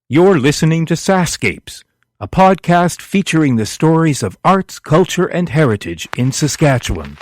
You're listening to SaskScapes, a podcast featuring the stories of arts, culture, and heritage in Saskatchewan.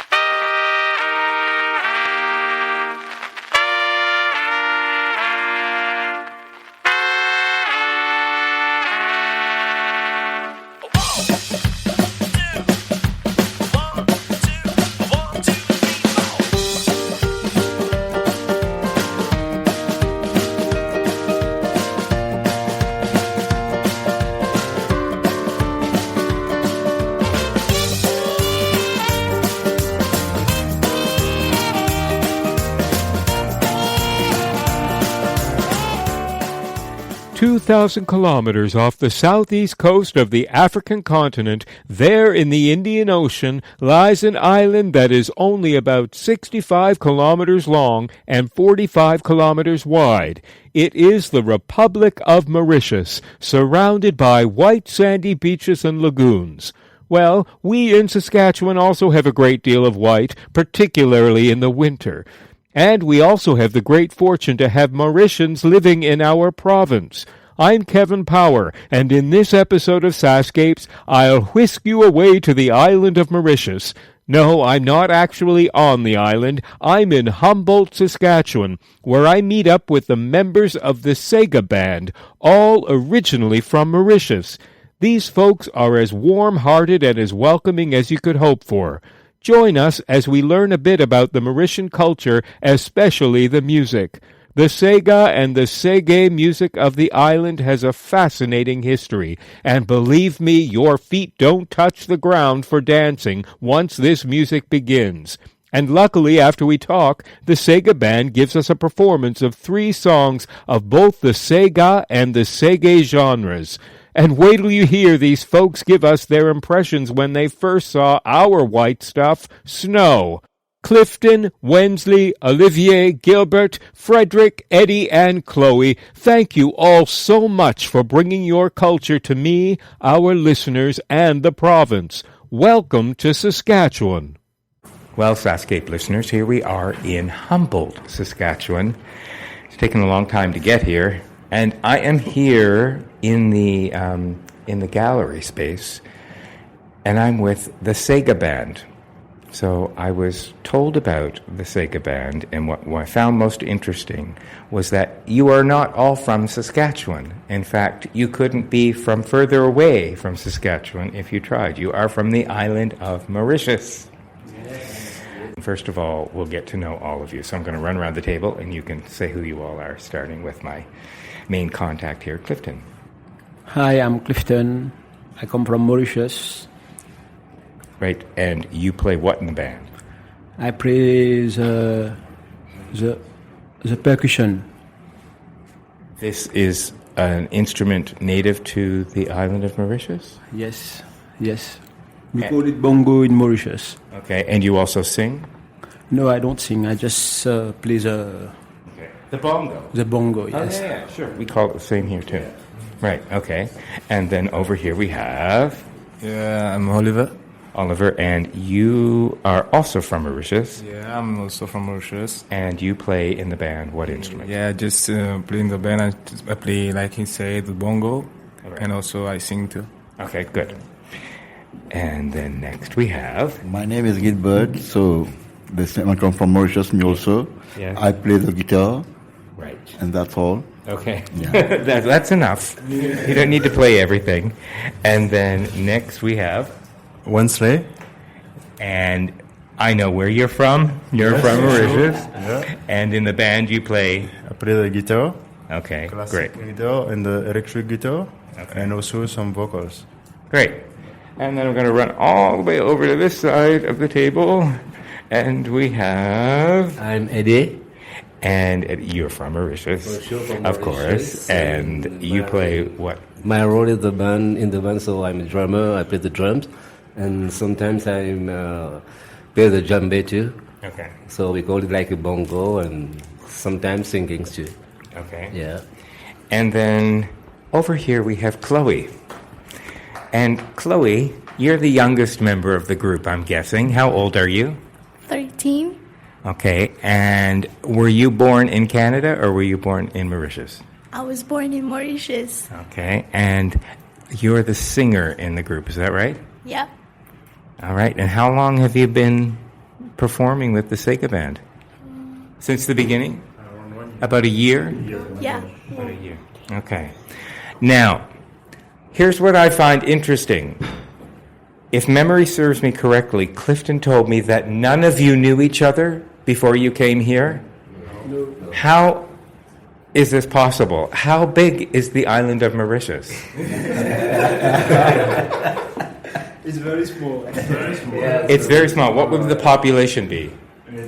2,000 kilometers off the southeast coast of the African continent, there in the Indian Ocean, lies an island that is only about 65 kilometers long and 45 kilometers wide. It is the Republic of Mauritius, surrounded by white sandy beaches and lagoons. Well, we in Saskatchewan also have a great deal of white, particularly in the winter. And we also have the great fortune to have Mauritians living in our province. I'm Kevin Power, and in this episode of SaskScapes, I'll whisk you away to the island of Mauritius. No, I'm not actually on the island. I'm in Humboldt, Saskatchewan, where I meet up with the members of the Sega Band, all originally from Mauritius. These folks are as warm-hearted and as welcoming as you could hope for. Join us as we learn a bit about the Mauritian culture, especially the music. The Sega and the Sege music of the island has a fascinating history, and believe me, your feet don't touch the ground for dancing once this music begins. And luckily, after we talk, the Sega Band gives us a performance of 3 songs of both the Sega and the Sege genres. And wait till you hear these folks give us their impressions when they first saw our white stuff, snow. Clifton, Wensley, Olivierre, Gilbert, Fredric, Eddy and Chloe, thank you all so much for bringing your culture to me, our listeners, and the province. Welcome to Saskatchewan. Well, SaskScape listeners, here we are in Humboldt, Saskatchewan. It's taken a long time to get here. And I am here in the gallery space, and I'm with the Sega Band. So I was told about the Sega Band, and what I found most interesting was that you are not all from Saskatchewan. In fact, you couldn't be from further away from Saskatchewan if you tried. You are from the island of Mauritius. Yes. First of all, we'll get to know all of you. So I'm going to run around the table, and you can say who you all are, starting with my main contact here, Clifton. Hi, I'm Clifton. I come from Mauritius. Right, and you play what in the band? I play the percussion. This is an instrument native to the island of Mauritius? Yes. We call it bongo in Mauritius. Okay, and you also sing? No, I don't sing. I just play the bongo. The bongo, yes. Oh, yeah, sure. We call it the same here, too. Yeah. Right, okay. And then over here we have... Yeah, I'm Olivierre. Oliver, and you are also from Mauritius. Yeah, I'm also from Mauritius. And you play in the band what instrument? Yeah, just play in the band. I play, like he said, the bongo, right. And also I sing too. Okay, good. And then next we have... My name is Gilbert, so I come from Mauritius, me also. Yeah. I play the guitar. Right. And that's all. Okay. Yeah. That's enough. You don't need to play everything. And then next we have... Wensley. And I know where you're from. You're from Mauritius. Yeah. And in the band you play... I play the guitar. Okay, classic great. Guitar and the electric guitar. Okay. And also some vocals. Great. And then I'm going to run all the way over to this side of the table. And we have... I'm Eddy. And you're from Mauritius, of course. And you play what? My role is in the band, so I'm a drummer. I play the drums. And sometimes I play the djembe too. Okay. So we call it like a bongo, and sometimes singing too. Okay. Yeah. And then over here we have Chloe. And Chloe, you're the youngest member of the group, I'm guessing. How old are you? 13. Okay. And were you born in Canada or were you born in Mauritius? I was born in Mauritius. Okay, and you're the singer in the group, is that right? Yep. All right, and how long have you been performing with the Sega Band? Since the beginning? About a year? Yeah. About a year. Okay. Now, here's what I find interesting. If memory serves me correctly, Clifton told me that none of you knew each other before you came here. No. How is this possible? How big is the island of Mauritius? It's very small. It's very small. What would the population be?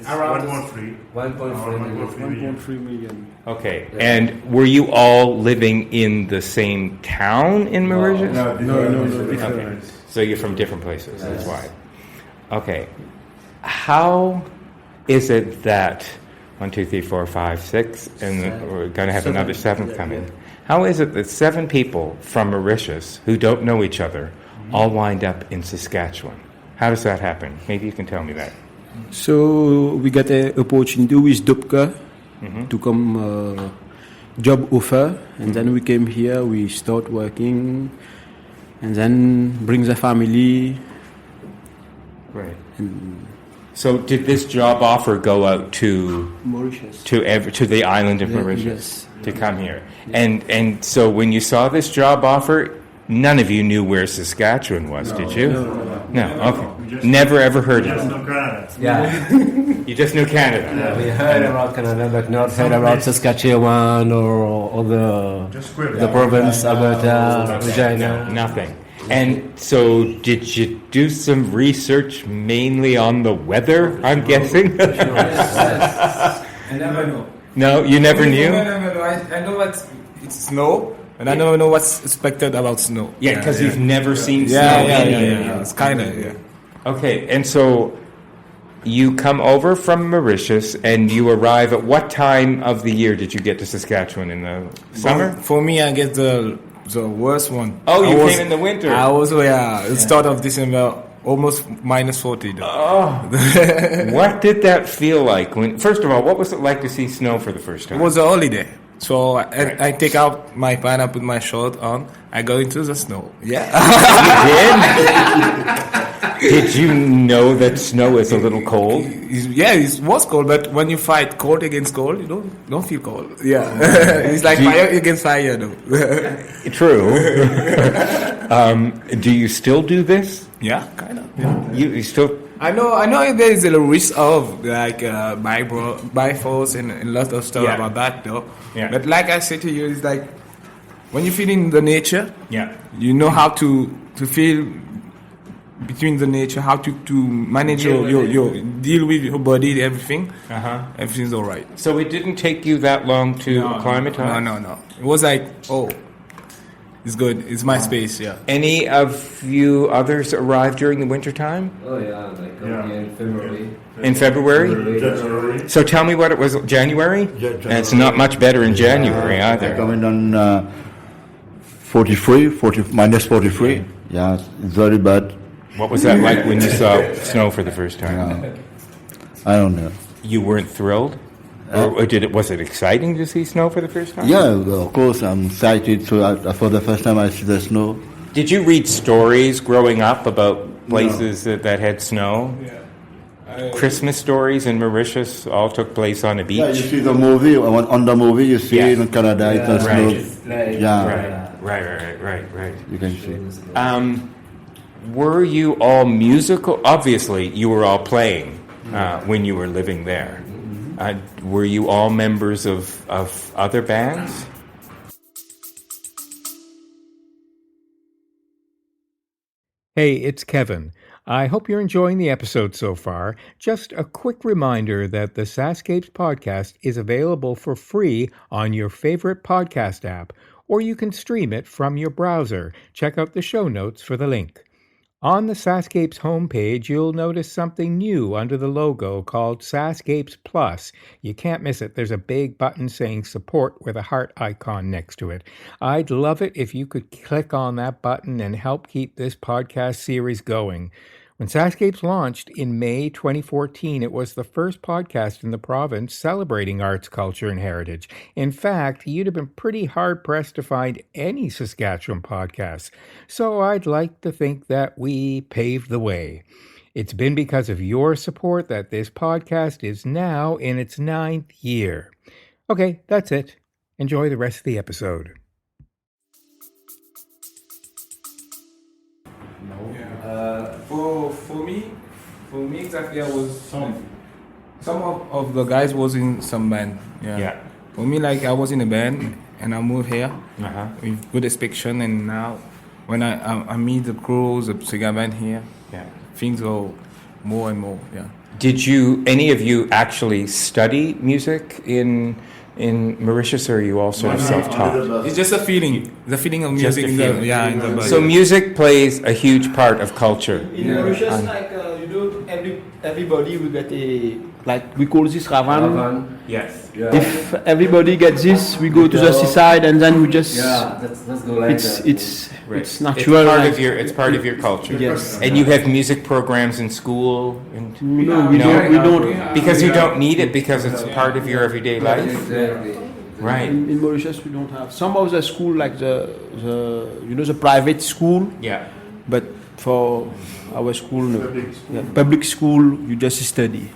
Around 1.3 million. Okay. And were you all living in the same town in Mauritius? No, different. Okay. So you're from different places. That's why. Okay. How is it that 1, 2, 3, 4, 5, 6, and we're going to have another 7 come in? How is it that 7 people from Mauritius who don't know each other all wind up in Saskatchewan? How does that happen? Maybe you can tell me that. So we got an opportunity with Dopka to come job offer, and then we came here. We start working, and then bring the family. Right. So did this job offer go out to Mauritius, to the island of Mauritius to come here? And so when you saw this job offer, none of you knew where Saskatchewan was, did you? No. Okay. Never ever heard of it. Yeah. You just knew Canada. We heard about Canada, but not heard about Saskatchewan or the province, Alberta, Regina. Nothing. And so did you do some research mainly on the weather, I'm guessing? I never know. No, you never knew? No. I know that it's snow, and I don't know what's expected about snow. Yeah, because you've never seen snow. Yeah. It's kind of, yeah. Okay, and so you come over from Mauritius, and you arrive at what time of the year did you get to Saskatchewan? In the summer? Well, for me, I get the worst one. Oh, you came in the winter. The start of December, almost minus 40. Oh, what did that feel like? First of all, what was it like to see snow for the first time? It was a holiday. So I take out my pant, I put my shirt on, I go into the snow. Yeah. You did? Did you know that snow is a little cold? It was cold, but when you fight cold against cold, you don't feel cold. Yeah. It's like fire against fire, though. True. Do you still do this? Yeah, kind of. Yeah. You still... I know there is a risk of like by force and a lot of stuff about that, though. Yeah. But like I said to you, it's like when you feel in the nature, you know how to feel between the nature, how to manage your deal with your body, everything. Everything's all right. So it didn't take you that long to acclimatize? No. It was like, it's good. It's my space, yeah. Any of you others arrived during the winter time? Oh, yeah, in February. In February? January. So tell me what it was, January? Yeah, January. And it's not much better in January either. Coming on minus 43. Yeah, it's very bad. What was that like when you saw snow for the first time? I don't know. You weren't thrilled? Or was it exciting to see snow for the first time? Yeah, well, of course, I'm excited. So for the first time I see the snow. Did you read stories growing up about places that had snow? Yeah. Christmas stories in Mauritius all took place on a beach? Yeah, you see the movie, on the movie you see in Canada, it's a snow. Right. You can see. Were you all musical? Obviously, you were all playing when you were living there. Were you all members of other bands? Hey, it's Kevin. I hope you're enjoying the episode so far. Just a quick reminder that the SaskScapes podcast is available for free on your favorite podcast app, or you can stream it from your browser. Check out the show notes for the link. On the SaskScapes homepage, you'll notice something new under the logo called SaskScapes Plus. You can't miss it. There's a big button saying support with a heart icon next to it. I'd love it if you could click on that button and help keep this podcast series going. When SaskScapes launched in May 2014, it was the first podcast in the province celebrating arts, culture, and heritage. In fact, you'd have been pretty hard-pressed to find any Saskatchewan podcasts. So I'd like to think that we paved the way. It's been because of your support that this podcast is now in its 9th year. Okay, that's it. Enjoy the rest of the episode. For me exactly, I was some of the guys was in some band. Yeah. For me, like I was in a band and I moved here with good expectation, and now when I meet the crews, the Sega Band here, things go more and more. Yeah. Did any of you actually study music in Mauritius, or are you also self-taught? It's just a feeling, the feeling of music in the body. So music plays a huge part of culture. In Mauritius, everybody will get we call this Ravan. Yes. Yeah. If everybody gets this, we go to the seaside and then we just. Yeah, let's go like that. It's natural. It's part of your culture. Yes. And you have music programs in school. No, we don't. Because you don't need it, because it's part of your everyday life. Exactly. Right. In Mauritius, we don't have some of the school, like the private school. Yeah. But for our school, no. Public school, you just study,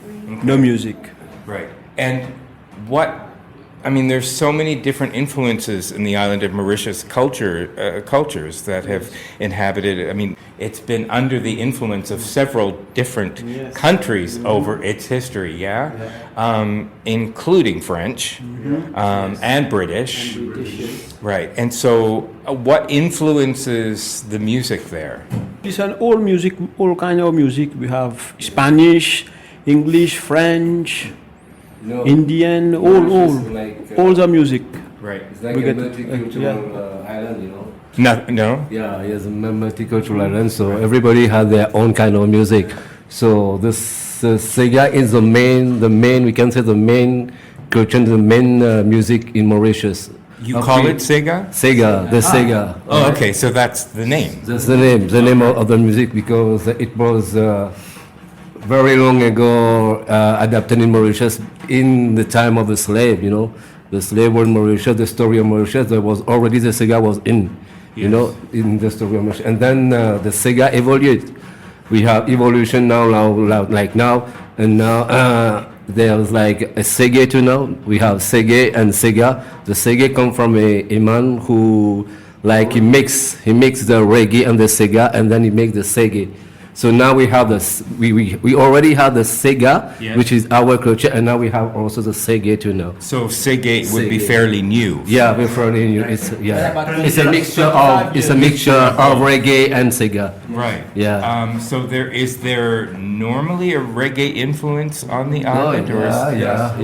no music. Right. And there's so many different influences in the island of Mauritius cultures that have inhabited. It's been under the influence of several different countries over its history, including French and British. Right. And so what influences the music there? It's all kind of music. We have Spanish, English, French, Indian, all the music. Right. It's like a multicultural island, No? Yeah, it's a multicultural island, so everybody has their own kind of music. So this Sega is the main, we can say the main culture, the main music in Mauritius. You call it Sega? Sega, Sega. Oh, okay, so that's the name. That's the name of the music, because it was very long ago adapted in Mauritius in the time of the slave, The slave was in Mauritius, the story of Mauritius, there was already the Sega was in the story of Mauritius. And then the Sega evolved. We have evolution now, and now there's like a Sega too now. We have Sega and Sega. The Sega come from a man who, he mix the reggae and the Sega, and then he makes the Sega. So now we have we already have the Sega, which is our culture, and now we have also the Sega too now. So Sega would be fairly new. Yeah, we're fairly new. It's a mixture of reggae and Sega. Right. Yeah. So is there normally a reggae influence on the island? Yeah.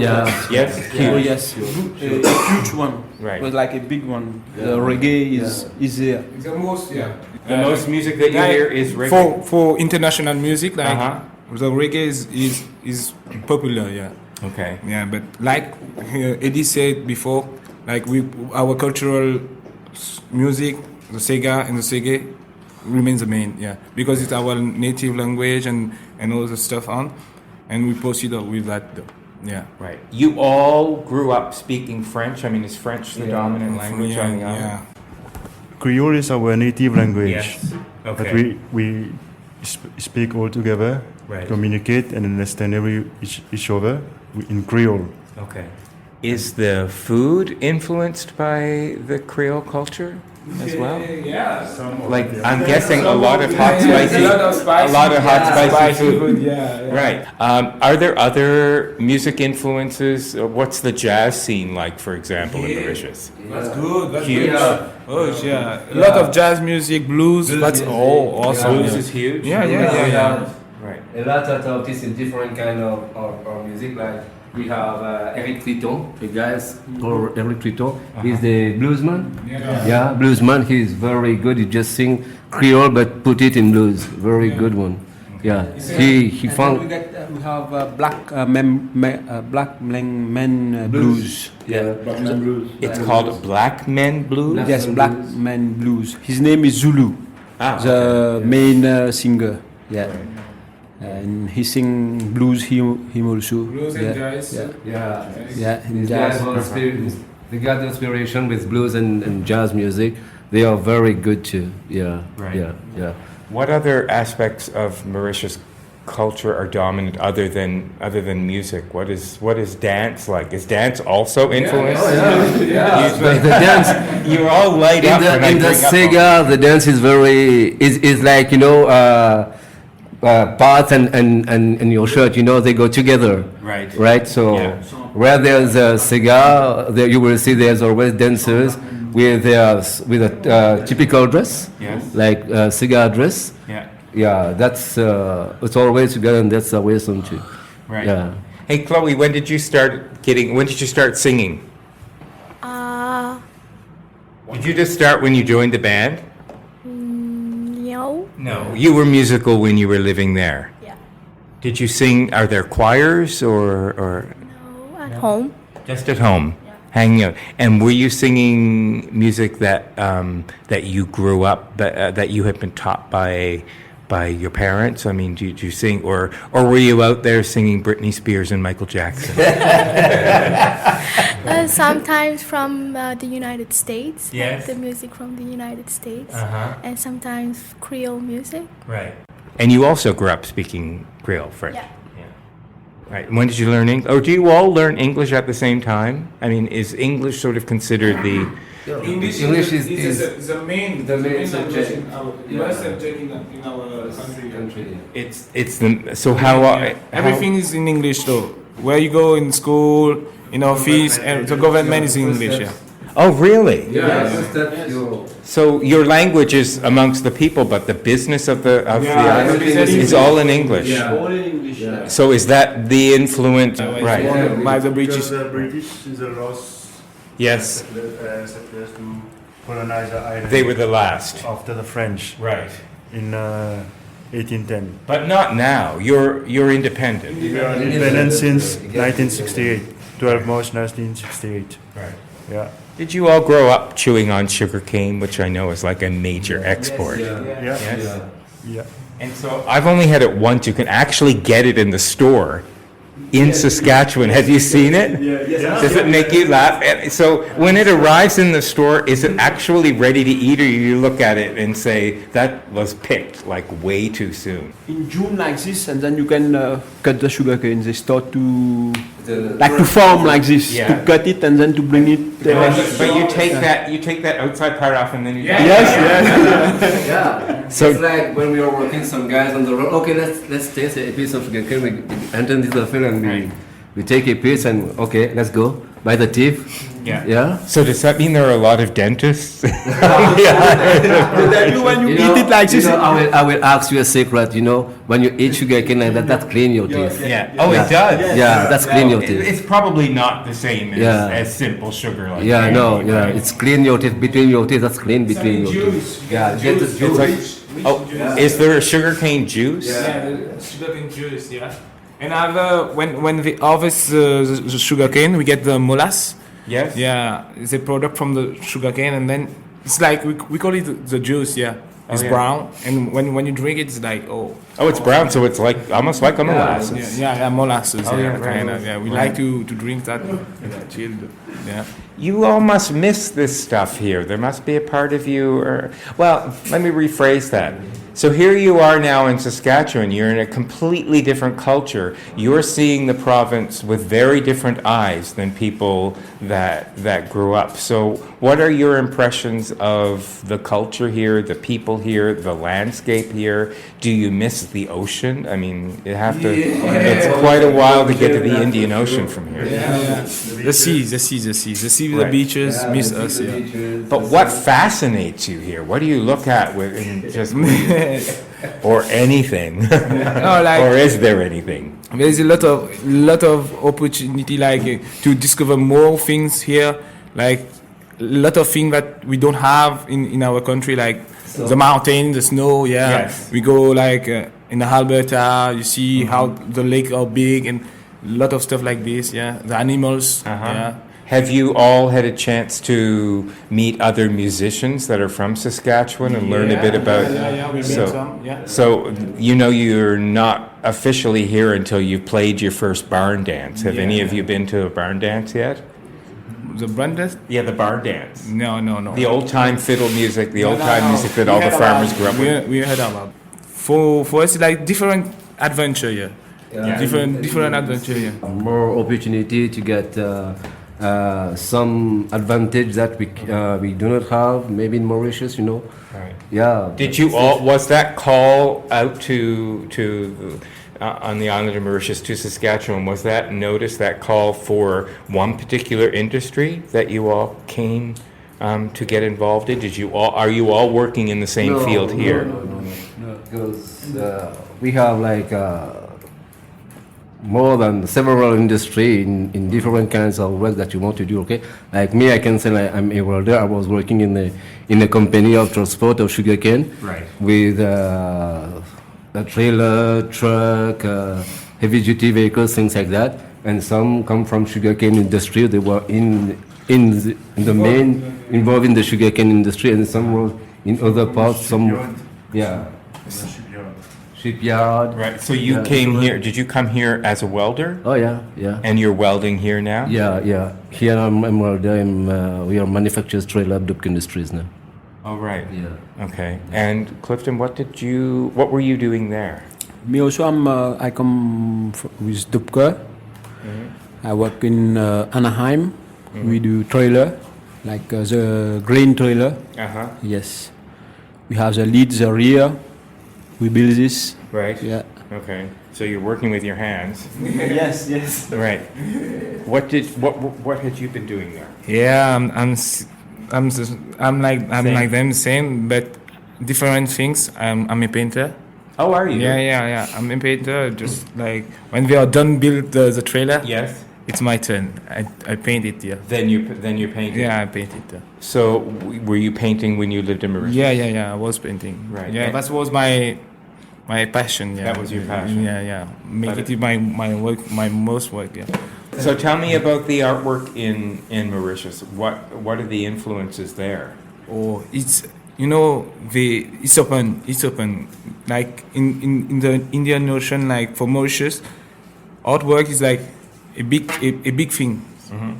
Yes. Oh yes, a huge one. Right. It was like a big one. The reggae is there. It's the most, The most music that you hear is reggae. For international music, the reggae is popular, Okay. Yeah, but like Eddy said before, our cultural music, the Sega and the Sega remains the main, because it's our native language and all the stuff and we proceed with that though. Yeah. Right. You all grew up speaking French. Is French the dominant language on the island? Yeah. Creole is our native language. Yes. Okay. But we speak all together, communicate and understand each other in Creole. Okay. Is the food influenced by the Creole culture as well? Yeah. I'm guessing a lot of hot spicy food. Yeah. Right. Are there other music influences? What's the jazz scene like, for example, in Mauritius? That's good. That's Huge. Good. Oh yeah. A lot of jazz music, blues. That's all awesome. Blues is huge. Yeah. Right. A lot of artists in different kind of music, like we have Eric Clifton, a guy called Eric Clifton. He's the bluesman. Yeah, bluesman. He's very good. He just sing Creole but put it in blues. Very good one. Yeah, he found. We have black men blues. Yeah, black men blues. It's called Black Men Blues. Yes, black men blues. His name is Zulu. The main singer. Yeah. And he sing blues him also. Blues and jazz. And Guys jazz. they got inspiration with blues and jazz music. They are very good too. Yeah. Right. Yeah. What other aspects of Mauritius culture are dominant other than music? What is dance like? Is dance also influenced? The dance You all light up when I in the bring up Sega, the dance is is like parts and your shirt. They go together. Right. Right. So Yeah. where there's a Sega, there you will see there's always dancers with a typical dress. Yes. Like Sega dress. Yeah. Yeah, that's it's always together, and that's awesome too. Right. Yeah. Hey, Chloe, when did you start singing? Did you just start when you joined the band? No. No. You were musical when you were living there. Yeah. Did you sing? Are there choirs or No, at home. just at home, hanging out? And were you singing music that you grew up that you had been taught by your parents? I mean, did you sing, or were you out there singing Britney Spears and Michael Jackson? Sometimes from the United States. Yes. The music from the United States. Uh-huh. And sometimes Creole music. Right. And you also grew up speaking Creole, French. Yeah. Right. When did you learn English? Or do you all learn English at the same time? I mean, is English sort of considered the? English is the main subject. in our subject in our country. It's the so how Everything is in English though. Where you go in school, in office, and the government is in English. Yeah. Oh, really? Yeah. So your language is amongst the people, but the business of the island business is all in English. All in English. So is that the influence? Right. By the British. The British is the last Yes. settlers to colonize the island. They were the last. After the French Right. in 1810. But not now. You're independent. We are independent since 1968, 12 March 1968. Right. Yeah. Did you all grow up chewing on sugar cane, which I know is like a major export? Yeah. Yes. Yeah. And so I've only had it once. You can actually get it in the store in Saskatchewan. Have you seen it? Does it make you laugh? And so when it arrives in the store, is it actually ready to eat, or you look at it and say, that was picked like way too soon? In June like this, and then you can cut the sugar cane. They start to form like this. Yeah. To cut it and then to bring it. But you take that outside part off and then you Yeah. So- It's like when we are working some guys on the road. Okay, let's taste a piece of sugar cane. We enter into the field and we take a piece and okay, let's go by the teeth. Yeah. So does that mean there are a lot of dentists? When you eat it like this. I will ask you a secret. When you eat sugar cane like that clean your teeth. Yeah. Oh, it does. Yeah, that's clean your teeth. It's probably not the same as simple sugar. Like Yeah, no, candy, yeah, right? it's clean your teeth between your teeth. That's clean between your teeth. Yeah, get the It's juice. like, is there a sugarcane juice? Yeah, the sugarcane juice. Yeah. And when we harvest the sugarcane, we get the molasses. Yes. Yeah, it's a product from the sugarcane, and then it's like we call it the juice. Yeah, it's yeah. brown, and when you drink it, it's like Oh, it's brown, so it's like almost like a molasses. yeah, molasses. Oh, yeah, yeah, right. kind of. Yeah, we like to drink that. Chilled. Yeah. You all must miss this stuff here. There must be a part of you, well, let me rephrase that. So here you are now in Saskatchewan. You're in a completely different culture. You're seeing the province with very different eyes than people that grew up. So what are your impressions of the culture here, the people here, the landscape here? Do you miss the ocean? I mean, it's quite a while to get to the Indian Ocean from here. The sea, the Right. beaches miss us. Yeah. But what fascinates you here? What do you look at or anything? No, like Or is there anything? there's a lot of opportunity, like to discover more things here, like a lot of things that we don't have in our country, like the mountain, the snow. Yeah, Yes. we go like in Alberta. You see how the lake are big and a lot of stuff like this. Yeah, the animals. Yeah. Have you all had a chance to meet other musicians that are from Saskatchewan and learn a bit about? Yeah, we meet some. Yeah. So you're not officially here until you played your first barn dance. Have any of you been to a barn dance yet? The Brandes? Yeah, the barn dance. No. The old-time fiddle music, the old-time music that all the farmers grew up with. We heard about. For us, it's like different adventure here. Yeah. Different adventure here. More opportunity to get some advantage that we do not have maybe in Mauritius, you know. Right. Yeah. Did you all? Was that call out to on the island of Mauritius to Saskatchewan? Was that notice, that call for one particular industry that you all came to get involved in? Did you all? Are you all working in the same field here? No, because we have like more than several industry in different kinds of work that you want to do. Okay, like me, I can say like I'm a welder. I was working in a company of transport of sugarcane, right, with a trailer, truck, heavy duty vehicles, things like that. And some come from sugarcane industry. They were in the main involved in the sugarcane industry, and some were in other parts. Some, yeah. Shipyard. Right. So you came here. Did you come here as a welder? Oh yeah, yeah. And you're welding here now? Yeah. Here I'm welder. We are manufacturers trailer Dupk Industries now. Oh right. Yeah. Okay. And Clifton, what were you doing there? Me also, I come with Dupke. I work in Anaheim. We do trailer, like the grain trailer. Yes. We have the lead, the rear. We build this. Right. Yeah. Okay. So you're working with your hands. Yes. Right. What had you been doing there? Yeah, I'm like them, same, but different things. I'm a painter. Oh, are you? Yeah. I'm a painter. Just like when we are done build the trailer. Yes. It's my turn. I paint it. Yeah. Then you painted. Yeah, I painted. So were you painting when you lived in Mauritius? Yeah. I was painting. Right. Yeah, that was my passion. Yeah. That was your passion. Yeah. Make it my work, my most work. Yeah. So tell me about the artwork in Mauritius. What are the influences there? Oh, it's it's open. Like in the Indian Ocean, like for Mauritius, artwork is like a big thing.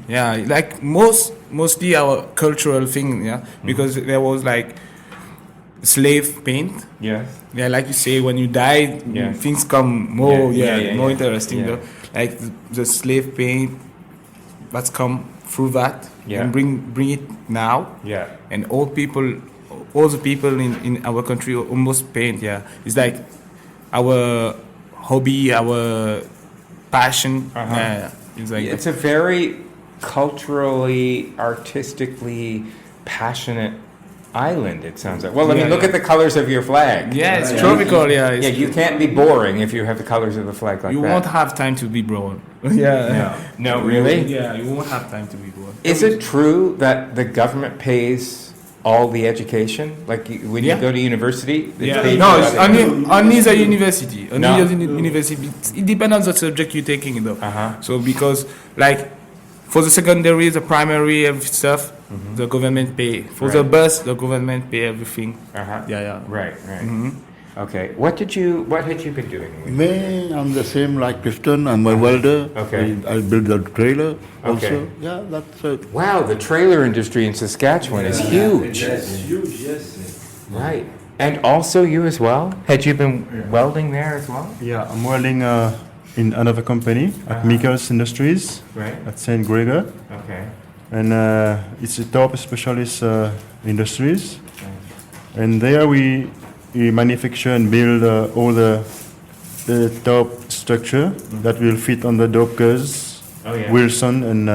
Yeah, like mostly our cultural thing. Yeah, because there was like slave paint. Yes. Yeah, like you say, when you die, things come more more interesting. Though. Like the slave paint that's come through that and bring it now. Yeah. And all the people in our country almost paint. Yeah, it's like our hobby, our passion. It's a very culturally, artistically passionate island, it sounds like. Well, I mean, look at the colors of your flag. Yeah, it's tropical. Yeah, you can't be boring if you have the colors of the flag like you that. You won't have time to be bored. No, really? Yeah, you won't have time to be bored. Is it true that the government pays all the education? Like when you go to university? No, it's only the university. University. It depends on the subject you're taking, though. So because, like, for the secondary, the primary stuff, the government pay. For the bus, the government pay everything. Yeah. Right. Okay. What had you been doing? Me, I'm the same like Clifton. I'm a welder. Okay. I build the trailer also. Okay. Yeah, that's it. Wow, the trailer industry in Saskatchewan is huge. Yes, huge. Yes. Right. And also you as well? Had you been welding there as well? Yeah, I'm welding in another company at Michaels Industries at St. Gregor. Okay. And it's a top specialist industries. And there we manufacture and build all the top structure that will fit on the Dockers, Wilson, and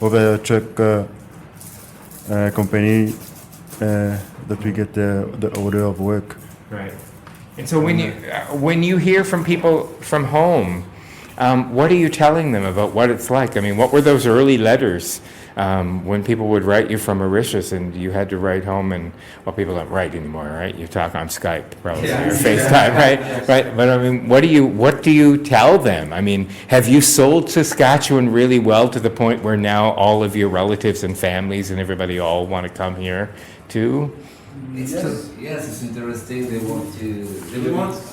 other truck company that we get the order of work. Right. And so when you hear from people from home, what are you telling them about what it's like? I mean, what were those early letters when people would write you from Mauritius and you had to write home? And people don't write anymore, right? You talk on Skype, probably, or FaceTime, right? Right. But I mean, what do you tell them? I mean, have you sold Saskatchewan really well to the point where now all of your relatives and families and everybody all want to come here too? It's yes, it's interesting. They want to.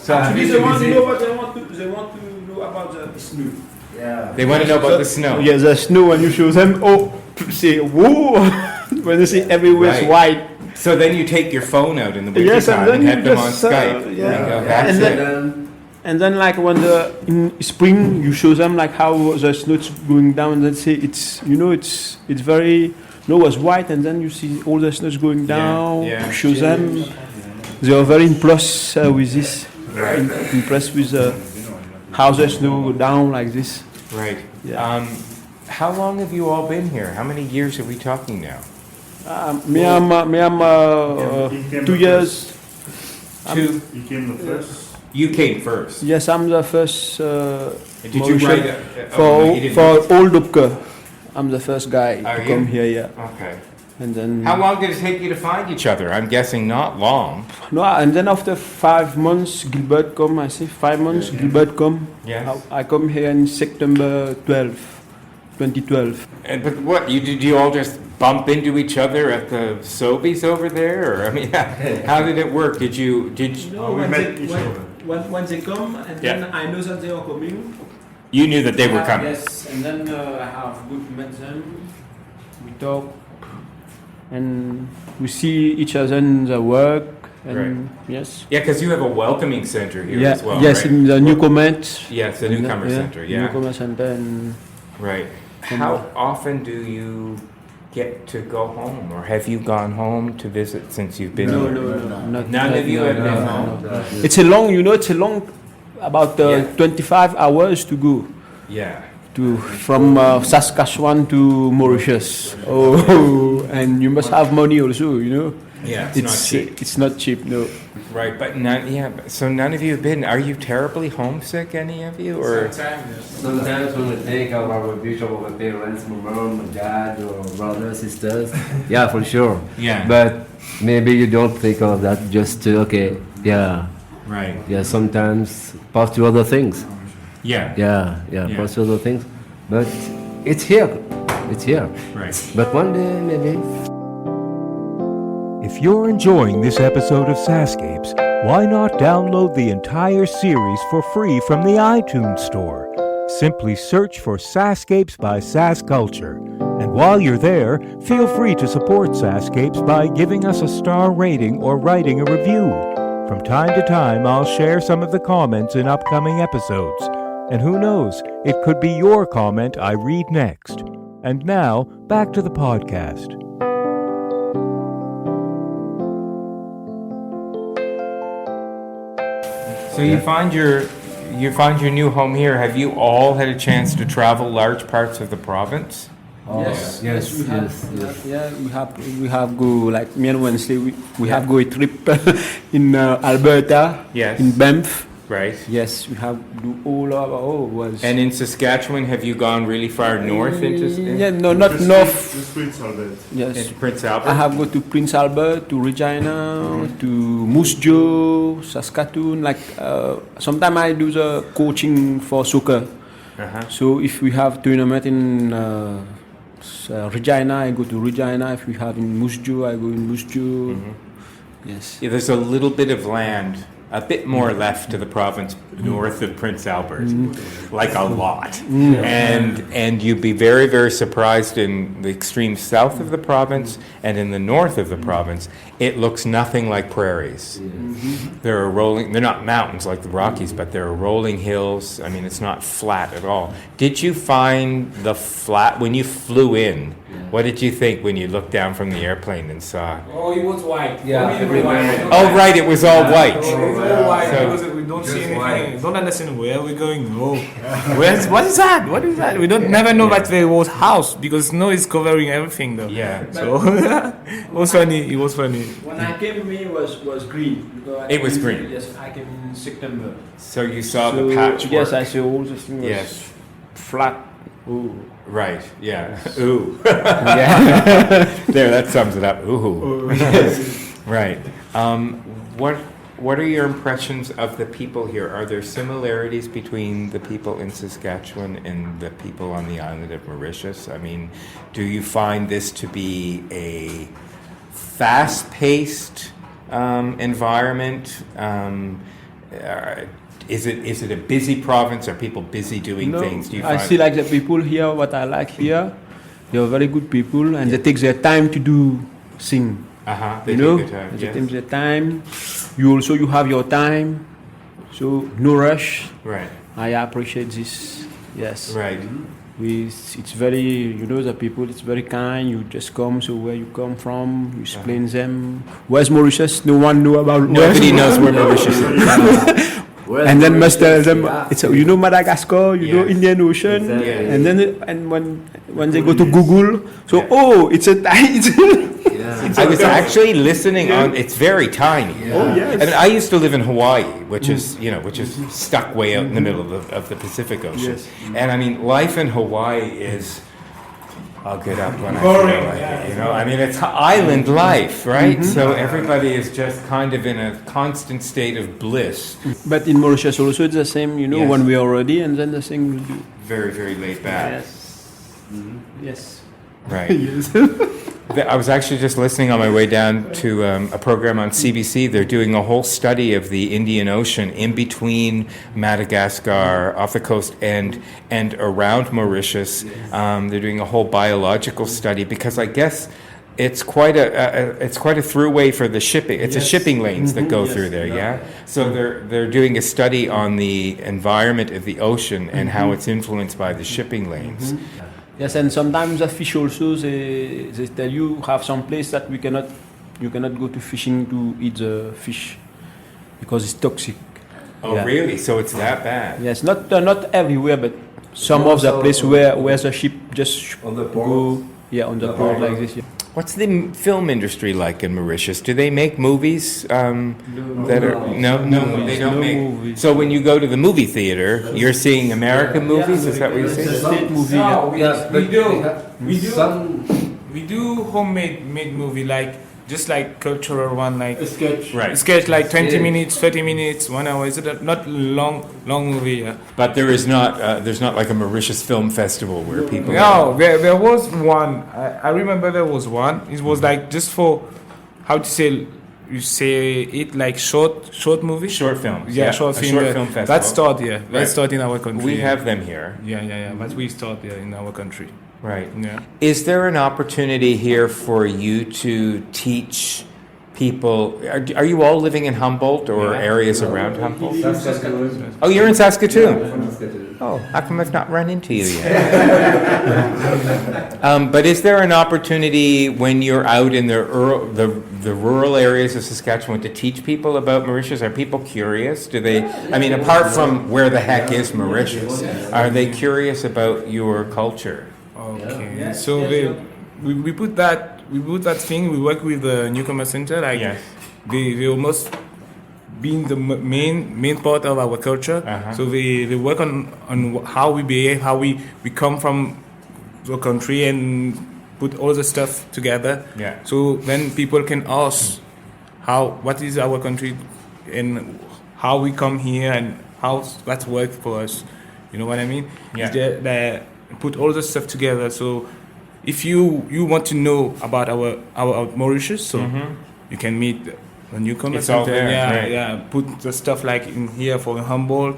Actually, they want to know what they want to know about the snow. Yeah. They want to know about the snow. Yeah, the snow. When you show them, say whoa. When they see everywhere is white. So then you take your phone out in the winter Yes, and time then and have you them on just, Skype. And then like when in spring you show them like how the snow's going down. Let's say it's very was white, and then you see all the snow's going down. Yeah. You show them. They are very impressed with this. Right. Impressed with how the snow go down like this. Right. Yeah. How long have you all been here? How many years are we talking now? Me, I'm 2 years. Two. He came the first. You came first. Yes, I'm the first. Did you write for all Dupke? I'm the first guy Are to you? come here. Yeah. Okay. And then How long did it take you to find each other? I'm guessing not long. no, and then after 5 months, Gilbert come. I say 5 months, Gilbert come. Yes. I come here in September 12, 2012. But what, did you all just bump into each other at the Sobeys over there? Or, I mean, how did it work? Did you? We met each other. When they come, and then I know that they are coming. You knew that they were coming. Yes, and then I have good met them. We talk, and we see each other in the work. And Right. yes. Yeah, because you have a welcoming center here Yeah. as well, Yes, right? in the newcomer. Yes, the newcomer center, yeah. Newcomer center, and Right. How often do you get to go home, or have you gone home to visit since you've been here? not, None of you have been no. home? It's a long, about Yeah. 25 hours to go. Yeah. From Saskatchewan to Mauritius. Oh, and you must have money also, you know. Yeah, it's not cheap. It's not cheap, no. Right, but so none of you have been. Are you terribly homesick, any of you, or? Sometimes when we think of our future, of our parents, my mom, my dad, or brothers, sisters, yeah, for sure. Yeah. But maybe you don't think of that. Just okay, yeah, Right. yeah. Sometimes pass to other things. Yeah. Yeah, Yeah. pass to other things. But it's here, Right. But one day maybe. If you're enjoying this episode of SaskScapes, why not download the entire series for free from the iTunes Store? Simply search for SaskScapes by SaskCulture. And while you're there, feel free to support SaskScapes by giving us a star rating or writing a review. From time to time, I'll share some of the comments in upcoming episodes. And who knows, it could be your comment I read next. And now, back to the podcast. So you find your new home here. Have you all had a chance to travel large parts of the province? Yes, yes, we have. yes. Yeah, we have go like me and Wensley. We have go a trip in Alberta. Yes. In Banff. Right. Yes, we have do all of was. And in Saskatchewan, have you gone really far north into? Yeah, no, not north. Just Prince Albert. Yes. Into Prince Albert? I have go to Prince Albert, to Regina, to Moose Jaw, Saskatoon. Like sometimes I do the coaching for soccer. Uh-huh. So if we have tournament in Regina, I go to Regina. If we have in Moose Jaw, I go in Moose Jaw. Yes. Yeah, there's a little bit of land, a bit more left to the province north of Prince Albert, like a lot. And you'd be very, very surprised in the extreme south of the province and in the north of the province, it looks nothing like prairies. They're not mountains like the Rockies, but they're rolling hills. I mean, it's not flat at all. Did you find the flat, when you flew in, what did you think when you looked down from the airplane and saw? Oh, it was white. Yeah, everywhere. Oh, right, it was all white. It's all white. So- We don't see anything. Don't understand where we're going. Oh, what is that? What is that? We don't never know that there was house because snow is covering everything though. Yeah. So it was funny. It was funny. When I came, me was green. It was green. Yes, I came in September. So you saw the patchwork. Yes, I saw all the thing was Yes. flat. Ooh. Right, yeah. Ooh. Yeah. There, that sums it up. Ooh. Right. What are your impressions of the people here? Are there similarities between the people in Saskatchewan and the people on the island of Mauritius? I mean, do you find this to be a fast-paced environment? Is it a busy province? Are people busy doing things? Do you I find see like the people here, what I like here, they're very good people and they take their time to sing. They You take know, the time. they Yes. take their time. You have your time, so no rush. Right. I appreciate this. Yes. Right. It's very, the people, it's very kind. You just come, so where you come from, you explain them. Where's Mauritius? No one know about Nobody knows where Mauritius is. And then must tell them, it's Madagascar, Yes. Indian Ocean. Exactly. Yes. And then when they go to Google, so, it's a I was actually listening on. It's very tiny. Oh, yes. I mean, I used to live in Hawaii, which is stuck way out in the middle of the Pacific Ocean. Yes. And I mean, life in Hawaii is. I'll get up when I feel like it. I mean, it's island life, right? So everybody is just kind of in a constant state of bliss. But in Mauritius also it's the same, Yes. when we are ready, and then the thing will do. Very, very laid back. Yes. Right. I was actually just listening on my way down to a program on CBC. They're doing a whole study of the Indian Ocean in between Madagascar, off the coast, and around Mauritius. They're doing a whole biological study because I guess it's quite a throughway for the shipping. It's a shipping lanes that go through there. Yeah. So they're doing a study on the environment of the ocean and how it's influenced by the shipping lanes. Yes, and sometimes the fish also, they tell you have some place that you cannot go to fishing to eat the fish because it's toxic. Oh, Yeah. really? So it's that bad? Yes, not everywhere, but some of the place where the ship just On the port. go, on the port like this. Yeah. What's the film industry like in Mauritius? Do they make movies that are they don't No make. movies. So when you go to the movie theater, you're seeing American movies. Is that what you're saying? State movie. No, we do. we do homemade movie just like cultural one sketch. Right. sketch like 20 Yeah. minutes, 30 minutes, 1 hour. Is it not long movie? Yeah. But there's not like a Mauritius Film Festival where people. No, there was one. I remember there was one. It was like just for how to say. You say it like short movie. Short films. Yeah, short a film. short film festival. That start here. Right. That start in our country. We yeah. have them here. Yeah. But we start here in our country. Right. Yeah. Is there an opportunity here for you to teach people? Are you all living in Humboldt or areas around Humboldt? Oh, you're in Saskatoon. Oh, how come I've not run into you yet? But is there an opportunity when you're out in the rural areas of Saskatchewan to teach people about Mauritius? Are people curious? Do they? I mean, apart from where the heck is Mauritius, are they curious about your culture? Okay. So we put that thing. We work with the newcomer center. Yes. They almost being the main part of our culture. So they work on how we behave, how we come from the country, and put all the stuff together. Yeah. So then people can ask what is our country and how we come here and how that worked for us. You know what I mean? Yeah. They put all the stuff together. So if you want to know about our Mauritius, so you can meet the newcomer It's all center. there, Yeah, right. yeah. Put the stuff like in here for Humboldt.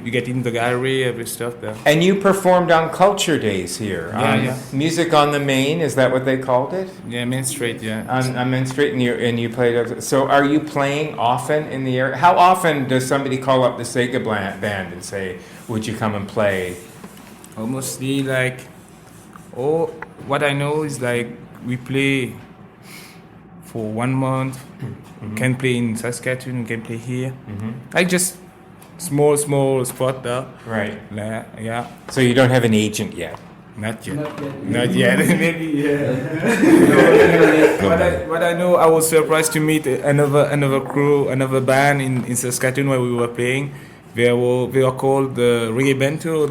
You get in the gallery, every stuff there. And you performed on Culture Days here. Yeah. Music on the Main, is that what they called it? Yeah, Main Street. Yeah. On Main Street, and you played. So are you playing often in the area? How often does somebody call up the Sega Band and say, would you come and play? Mostly what I know is we play for 1 month. Can play in Saskatchewan, can play here. Just small spot there. Right. Yeah. So you don't have an agent yet? Not yet. Maybe. But I know I was surprised to meet another crew, another band in Saskatchewan where we were playing. They were called the Reggae Band too,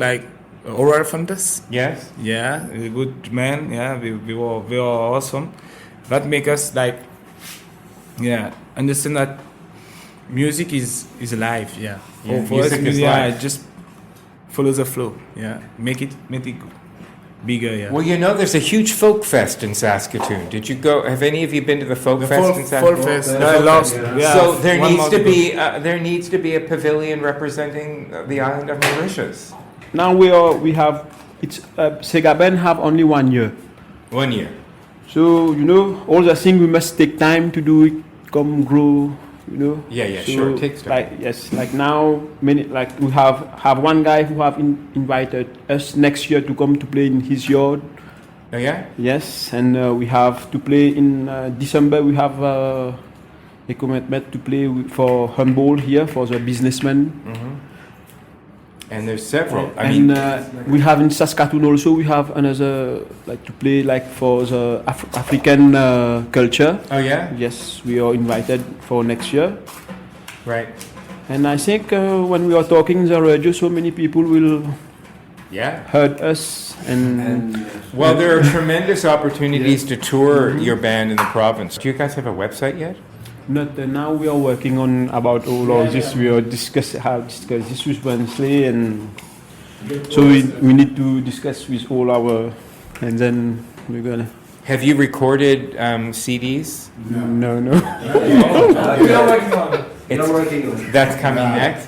Oral Fantas. Yes. Yeah, a good man. Yeah, we were awesome. That make us understand that music is alive. Yeah. Yeah, For us, music is life. just follow the flow. Yeah, make it good. bigger. Yeah. Well, you know, there's a huge folk fest in Saskatoon. Did you go? Have any of you been to the folk fest in Saskatoon? Fall fest. I lost. Yeah. So there One needs to month ago. be a pavilion representing the island of Mauritius. Now we have it's Sega Band have only 1 year. 1 year. So all the things we must take time to do it, come grow. Yeah, So, sure. It takes time. like now, we have one guy who have invited us next year to come to play in his yard. Oh yeah. Yes, and we have to play in December. We have a commitment to play for Humboldt here for the businessmen. And there's several. We have in Saskatoon also. We have another to play for the African culture. Oh yeah. Yes, we are invited for next year. Right. And I think when we are talking the radio, so many people will heard us. Well, there are tremendous opportunities to tour your band in the province. Do you guys have a website yet? Not now. We are working on about all of this. We are discuss this with Wensley, and so we need to discuss with all our, and then we're gonna. Have you recorded CDs? No. We are working on it. That's coming next.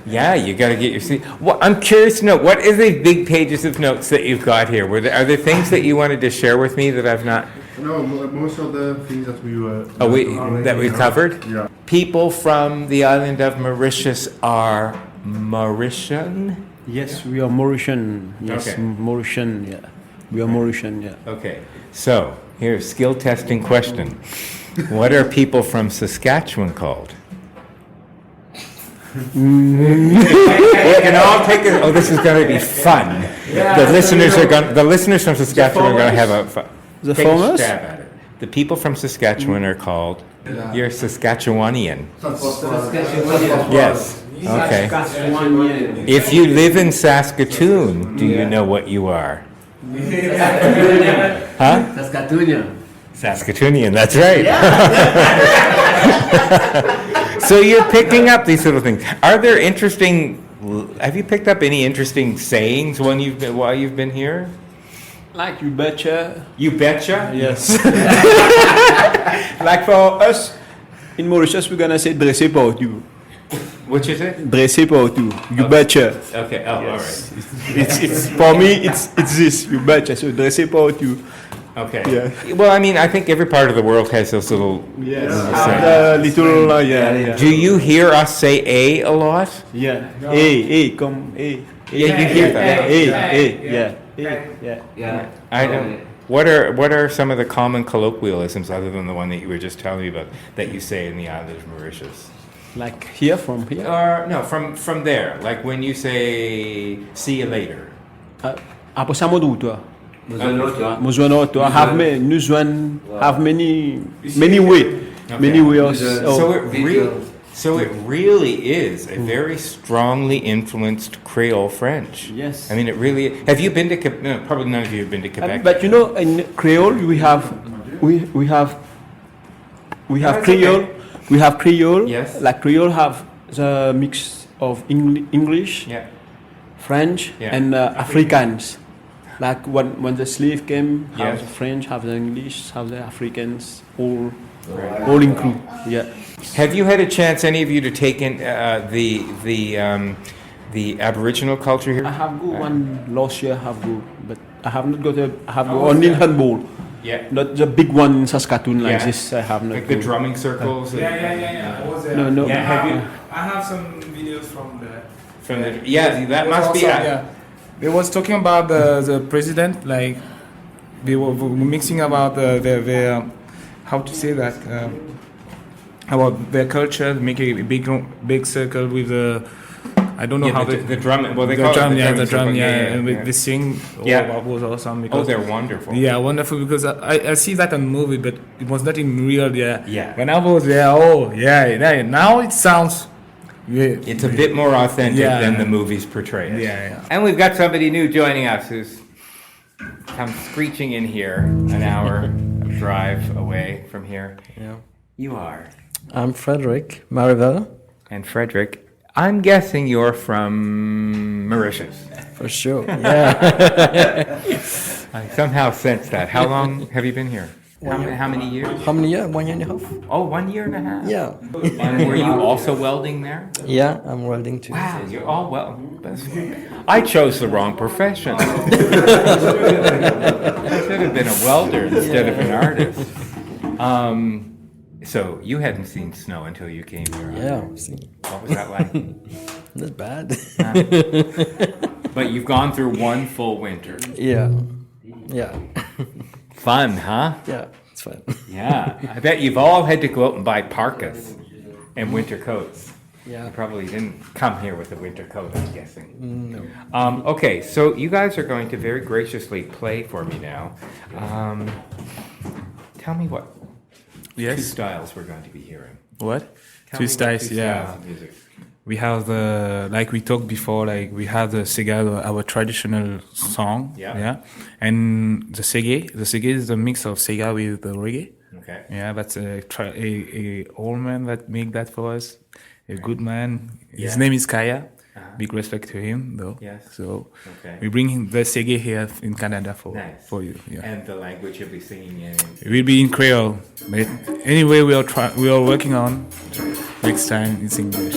Yeah, you got to get your CD. Well, I'm curious to know, what is the big pages of notes that you've got here? Are there things that you wanted to share with me that I've not? No, most of the things that we were... that we've covered? Yeah. People from the island of Mauritius are Mauritian? Yes, we are Mauritian. Yes, Okay. Mauritian. Yeah, we are Mauritian. Yeah. Okay, so here's skill testing question. What are people from Saskatchewan called? We can all take it. Oh, this is going to be fun. The listeners from Saskatchewan are going to have a fun. The Take a farmers? stab at it. The people from Saskatchewan are called. You're Saskatchewanian. Yes. Okay. If you live in Saskatoon, do you know what you are? Huh? Saskatoonian. Saskatoonian, that's right. So you're picking up these little things. Are there have you picked up any interesting sayings while you've been here? Like you betcha. You betcha? Yes. Like for us in Mauritius, we're gonna say dressé pour tout. Which is it? Dressé pour tout. You betcha. Okay. Oh, all right. It's for me. It's this. You betcha. So dressé pour tout. Okay. Yeah. Well, I mean, I think every part of the world has those little. Yes. sayings. Little. Yeah. Do you hear us say a lot? Yeah. Come a. Yeah, you hear that. Yeah. I don't. What are some of the common colloquialisms other than the one that you were just telling me about that you say in the island of Mauritius? Like here, from here. Or no, from there. Like when you say "see you later." Apa sama tu tu? Muzwan tu. Have many way. Many ways. So it really is a very strongly influenced Creole French. Yes. I mean, it really. Have you been to Quebec? No, probably none of you have been to Quebec. But in Creole we have Creole. Okay. We have Creole. Yes. Like Creole have the mix of English, Yeah. French, Yeah. and Afrikaans. Like when the slave came, have Yeah. the French, have the English, have the Africans, all include. Yeah. Have you had a chance, any of you, to take in the Aboriginal culture here? I have go one last year. But I have not got I have go only in Humboldt. Yeah. Not the big one in Saskatoon like Yeah. this. I have not. Like the go. drumming circles. Yeah. I was there. No. Yeah. Have you? I have some videos from there. From the that must be. Yeah. They was talking about the president, like they were mixing about the how to say that about their culture, make a big circle with the I don't know how the drum. Well, they the call drum, it the the drum, circle. and with the sing. Yeah. Was awesome. Oh, Because, they're wonderful. yeah, wonderful because I see that on movie, but it was not in real. Yeah. Yeah. When I was there, now it sounds. Yeah. It's a bit more authentic Yeah. than the movies portray it. Yeah. And we've got somebody new joining us who's come screeching in here an hour of drive away from here. Yeah. You are. I'm Fredric Marivelle. And Fredric, I'm guessing you're from Mauritius. For sure. Yeah. I somehow sense that. How long have you been here? How many years? How many years? 1 year and a half. Oh, 1 year and a half. Yeah. And were you also welding there? Yeah, I'm welding too. Wow, you're all well. I chose the wrong profession. I should have been a welder instead of an artist. So you hadn't seen snow until you came here. Huh? Yeah, I've seen. What was that like? Not bad. But you've gone through one full winter. Yeah. Yeah. Fun, huh? Yeah, it's fun. Yeah, I bet you've all had to go out and buy parkas and winter coats. Yeah. You probably didn't come here with a winter coat, I'm guessing. No. Okay, so you guys are going to very graciously play for me now. Tell me what two styles we're going to be hearing. What? Tell Two me styles, what two yeah. styles of music. We have the, like we talked before, like we have the Sega, our traditional song. Yeah. And the Sega is a mix of Sega with the reggae. Okay. Yeah, that's a old man that make that for us. A good man. His Yeah. name is Kaya. Big respect to him, though. Yes. So Okay. we bring the Sega here in Canada for you. Yeah. And the language you'll be singing in. It will be in Creole, but anyway, we are working on next time it's English.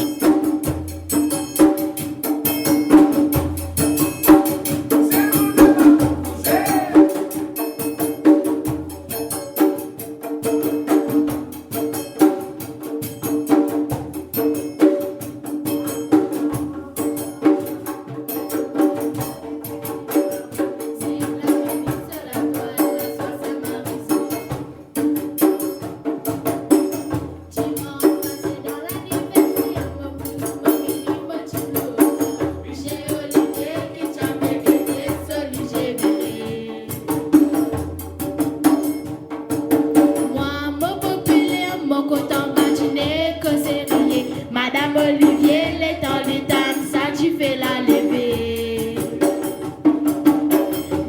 Madame Olivierre, les temps du temps, ça tu fais la lever.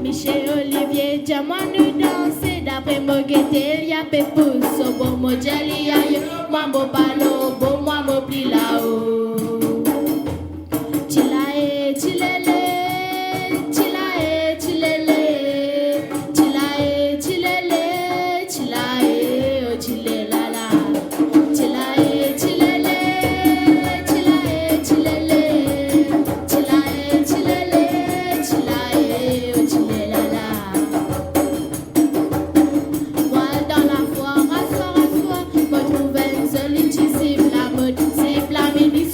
Michel Olivierre, dis-moi nous danser, d'après mon guetté, il y a pépousse, au bon modèle, il y a yo, moi mon ballon, bon moi mon pli là-haut. Tilae, tilele, tilae, tilele, tilae, tilele, tilae, oh tilela. Tilae, tilele, tilae, tilele, tilae, tilele, tilae, oh tilela. Voile dans la foire, rassoir, me trouve une solitude, cible la mode, cible la mini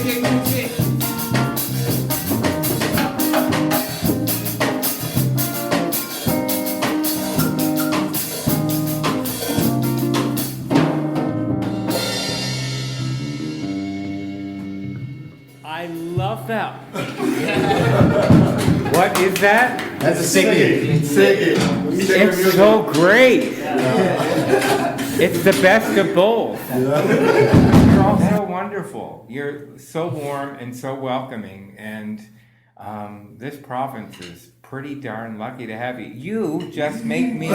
reggae music. I love that. What is that? That's a Sega. It's so great. It's the best of both. You're all so wonderful. You're so warm and so welcoming, and this province is pretty darn lucky to have you. You just make me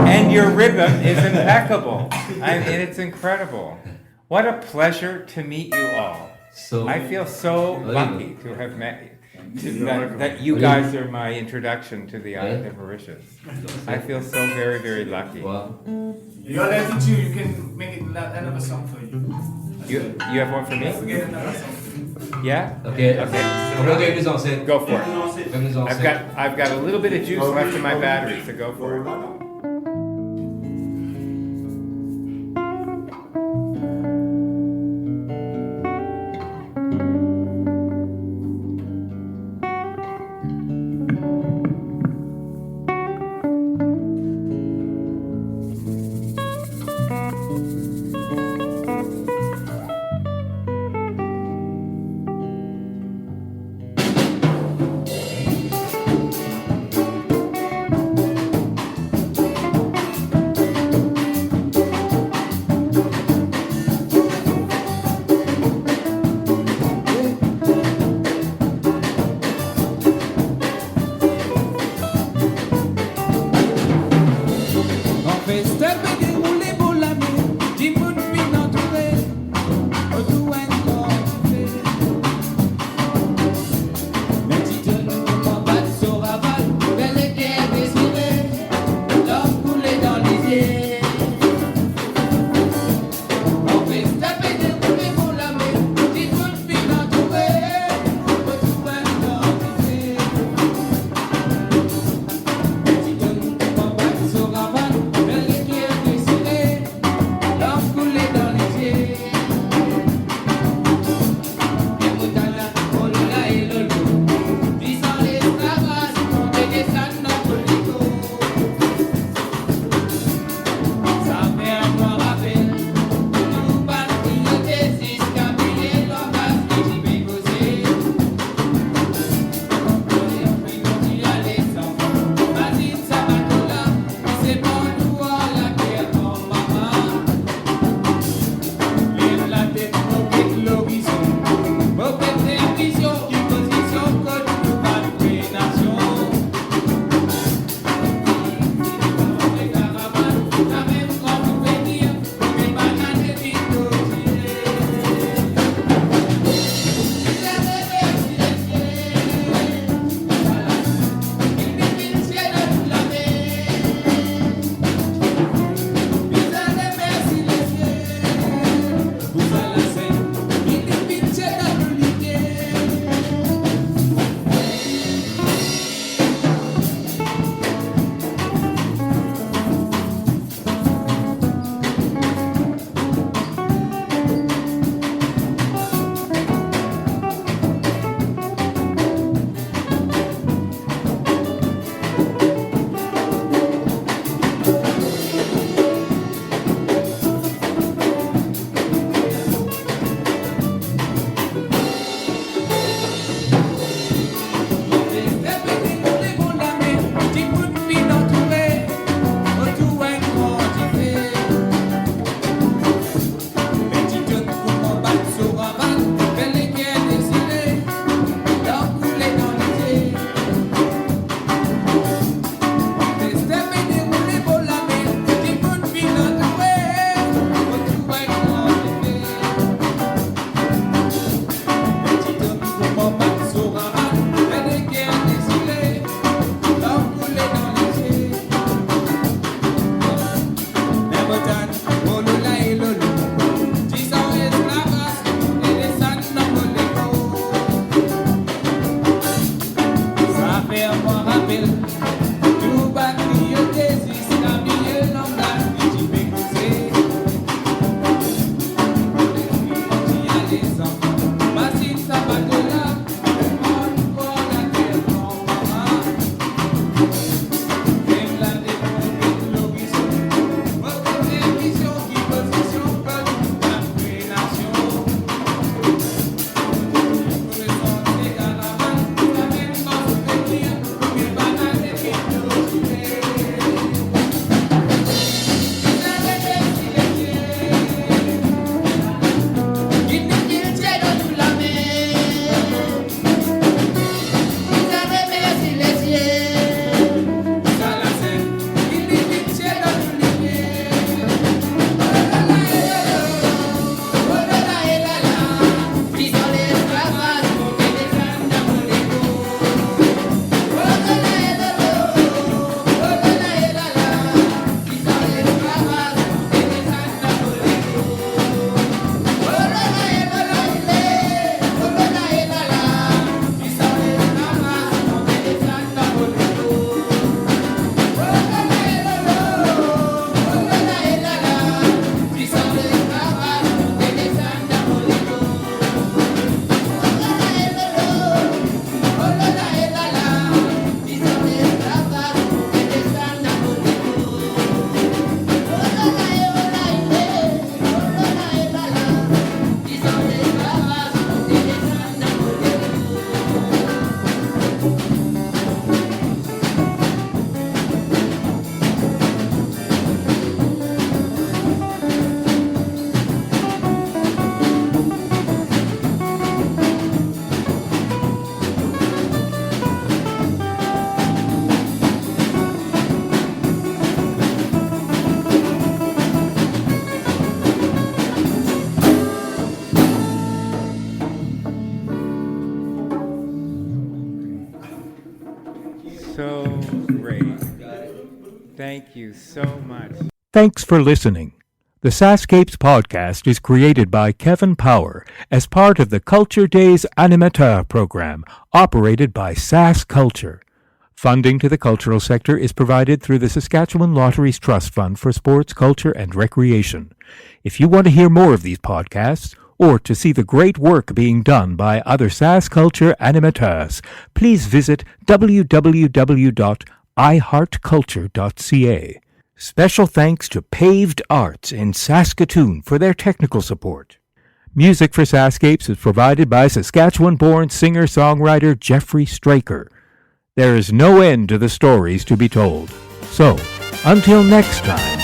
and your rhythm is impeccable. I mean, it's incredible. What a pleasure to meet you all. So I feel so lucky to have met you. That you guys are my introduction to the island of Mauritius. I feel so very, very lucky. Wow. You're letting you. You can make it another song for you. You have one for me? Forget another song. Yeah? Okay. Okay. On va gagner les ancêtres. Go for it. Gagner les ancêtres. I've got a little bit of juice left in my battery, so go for it. great. Thank you so much. Thanks for listening. The SaskScapes podcast is created by Kevin Power as part of the Culture Days Animateur program operated by Sask Culture. Funding to the cultural sector is provided through the Saskatchewan Lotteries Trust Fund for Sports, Culture and Recreation. If you want to hear more of these podcasts, or to see the great work being done by other Sask Culture animateurs, please visit www.iheartculture.ca. Special thanks to Paved Arts in Saskatoon for their technical support. Music for SaskScapes is provided by Saskatchewan-born singer-songwriter Jeffrey Straker. There is no end to the stories to be told. So, until next time,